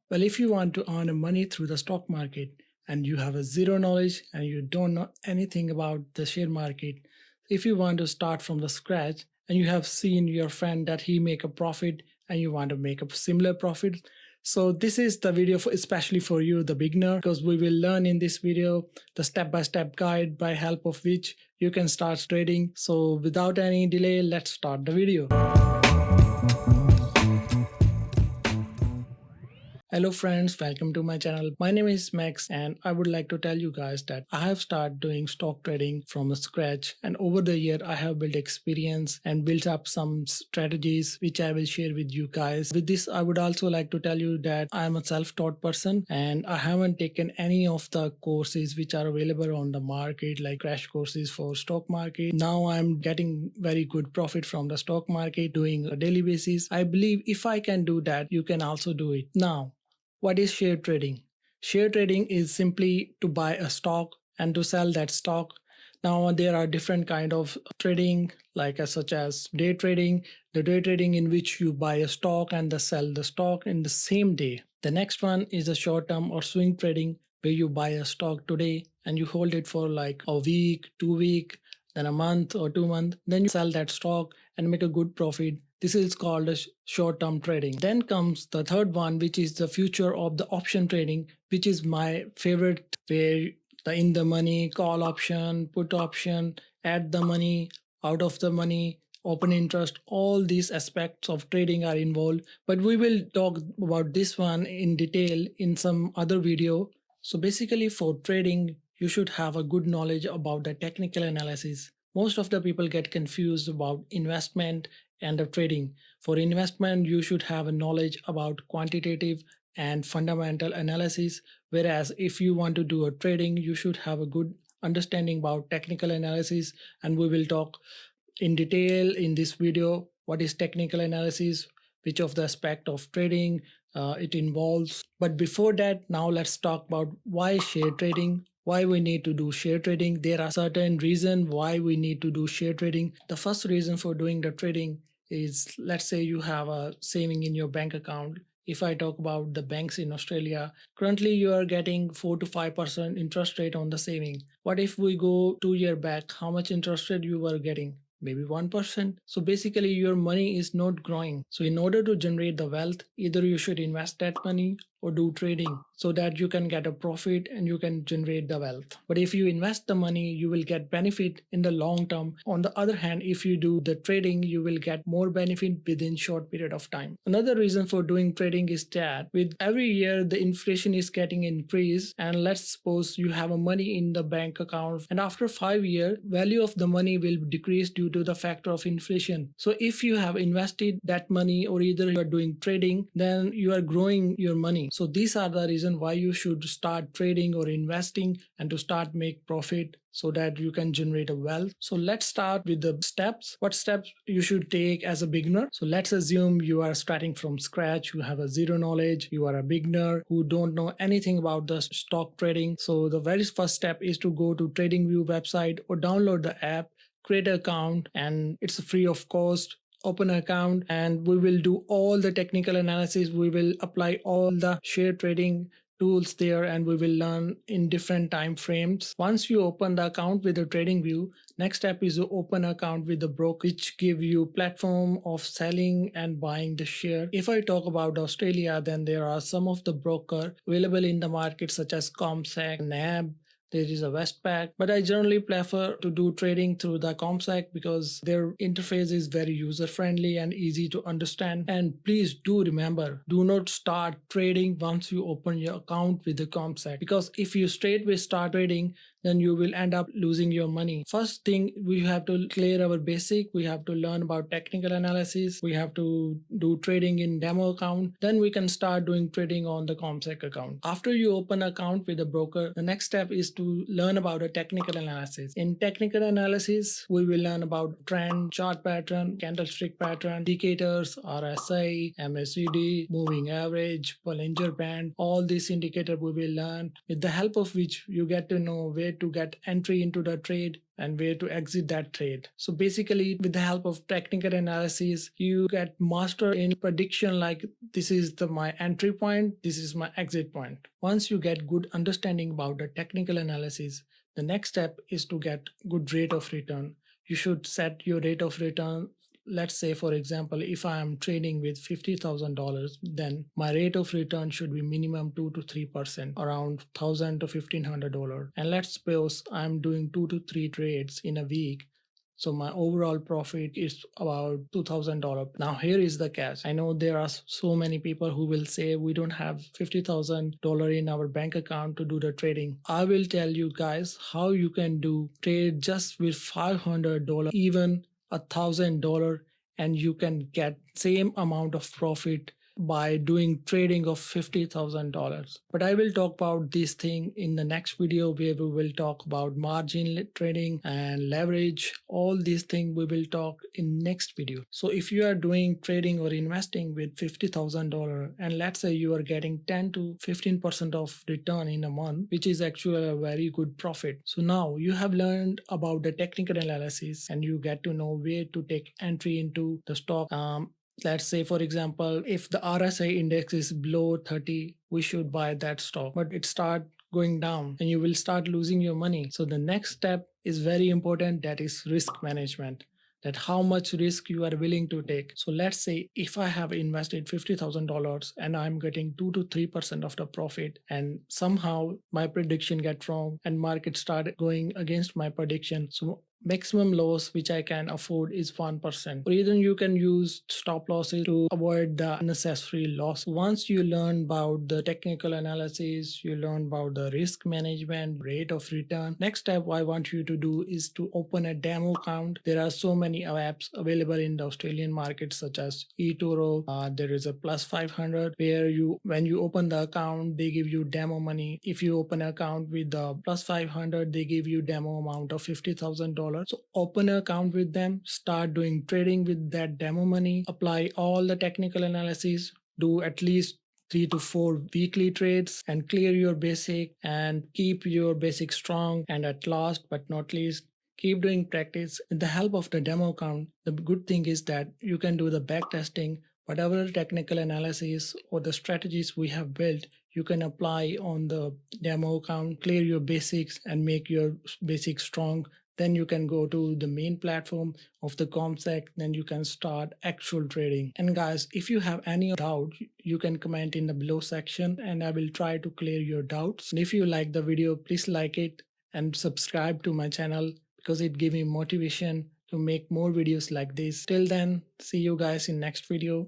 Well, if you want to earn money through the stock market and you have a zero knowledge and you don't know anything about the share market, if you want to start from the scratch and you have seen your friend that he make a profit and you want to make a similar profit, so this is the video for especially for you, the beginner, because we will learn in this video the step-by-step guide by help of which you can start trading. So without any delay, let's start the video. Hello friends, welcome to my channel. My name is Max and I would like to tell you guys that I have started doing stock trading from scratch, and over the year I have built experience and built up some strategies which I will share with you guys. With this, I would also like to tell you that I am a self-taught person and I haven't taken any of the courses which are available on the market, like crash courses for stock market. Now I'm getting very good profit from the stock market doing a daily basis. I believe if I can do that, you can also do it. Now, what is share trading? Share trading is simply to buy a stock and to sell that stock. Now there are different kind of trading, like such as day trading, the day trading in which you buy a stock and sell the stock in the same day. The next one is the short term or swing trading, where you buy a stock today and you hold it for like a week, 2 week, then a month or 2 months, then you sell that stock and make a good profit. This is called a short-term trading. Then comes the third one, which is the future of the option trading, which is my favorite, where the in the money, call option, put option, add the money, out of the money, open interest, all these aspects of trading are involved. But we will talk about this one in detail in some other video. So basically for trading, you should have a good knowledge about the technical analysis. Most of the people get confused about investment and the trading. For investment, you should have a knowledge about quantitative and fundamental analysis, whereas if you want to do a trading, you should have a good understanding about technical analysis, and we will talk in detail in this video what is technical analysis, which of the aspect of trading it involves. But before that, now let's talk about why share trading, why we need to do share trading. There are certain reasons why we need to do share trading. The first reason for doing the trading is, let's say you have a saving in your bank account. If I talk about the banks in Australia, currently you are getting 4 to 5% interest rate on the saving. What if we go 2 years back? How much interest rate you were getting? Maybe 1%. So basically your money is not growing. So in order to generate the wealth, either you should invest that money or do trading so that you can get a profit and you can generate the wealth. But if you invest the money, you will get benefit in the long term. On the other hand, if you do the trading, you will get more benefit within short period of time. Another reason for doing trading is that with every year the inflation is getting increased, and let's suppose you have a money in the bank account and after 5 years value of the money will decrease due to the factor of inflation. So if you have invested that money or either you are doing trading, then you are growing your money. So these are the reason why you should start trading or investing and to start make profit so that you can generate a wealth. So let's start with the steps. What steps you should take as a beginner? So let's assume you are starting from scratch, you have a zero knowledge, you are a beginner who don't know anything about the stock trading. So the very first step is to go to TradingView website or download the app, create an account, and it's free of cost. Open an account and we will do all the technical analysis. We will apply all the share trading tools there and we will learn in different time frames. Once you open the account with the TradingView, next step is to open an account with the broker, which give you platform of selling and buying the share. If I talk about Australia, then there are some of the broker available in the market such as CommSec, NAB, there is a Westpac, but I generally prefer to do trading through the CommSec because their interface is very user friendly and easy to understand. And please do remember, do not start trading once you open your account with the CommSec, because if you straightway start trading, then you will end up losing your money. First thing, we have to clear our basic. We have to learn about technical analysis. We have to do trading in demo account. Then we can start doing trading on the CommSec account. After you open an account with a broker, the next step is to learn about a technical analysis. In technical analysis, we will learn about trend, chart pattern, candlestick pattern, indicators, RSI, MACD, moving average, Bollinger Band. All these indicators we will learn, with the help of which you get to know where to get entry into the trade and where to exit that trade. So basically, with the help of technical analysis, you get master in prediction like this is my entry point, this is my exit point. Once you get good understanding about the technical analysis, the next step is to get good rate of return. You should set your rate of return. Let's say, for example, if I am trading with $50,000, then my rate of return should be minimum 2 to 3%, around $1,000 to $1,500. And let's suppose I'm doing 2 to 3 trades in a week. So my overall profit is about $2,000. Now here is the catch. I know there are so many people who will say we don't have $50,000 in our bank account to do the trading. I will tell you guys how you can do trade just with $500, even $1,000, and you can get same amount of profit by doing trading of $50,000. But I will talk about this thing in the next video where we will talk about margin trading and leverage. All these things we will talk in next video. So if you are doing trading or investing with $50,000 and let's say you are getting 10 to 15% of return in a month, which is actually a very good profit. So now you have learned about the technical analysis and you get to know where to take entry into the stock. Let's say, for example, if the RSI index is below 30, we should buy that stock, but it start going down and you will start losing your money. So the next step is very important, that is risk management, that how much risk you are willing to take. So let's say if I have invested $50,000 and I'm getting 2 to 3% of the profit and somehow my prediction get wrong and market started going against my prediction. So maximum loss which I can afford is 1%. Or even you can use stop losses to avoid the unnecessary loss. Once you learn about the technical analysis, you learn about the risk management, rate of return. Next step I want you to do is to open a demo account. There are so many apps available in the Australian market such as eToro. There is a plus 500 where when you open the account, they give you demo money. If you open an account with the plus 500, they give you demo amount of $50,000. So open an account with them, start doing trading with that demo money, apply all the technical analysis, do at least 3 to 4 weekly trades and clear your basic and keep your basic strong. And at last but not least, keep doing practice. With the help of the demo account, the good thing is that you can do the back testing. Whatever technical analysis or the strategies we have built, you can apply on the demo account, clear your basics and make your basics strong. Then you can go to the main platform of the Comsec, then you can start actual trading. And guys, if you have any doubt, you can comment in the below section and I will try to clear your doubts. And if you like the video, please like it and subscribe to my channel because it gives me motivation to make more videos like this. Till then, see you guys in next video.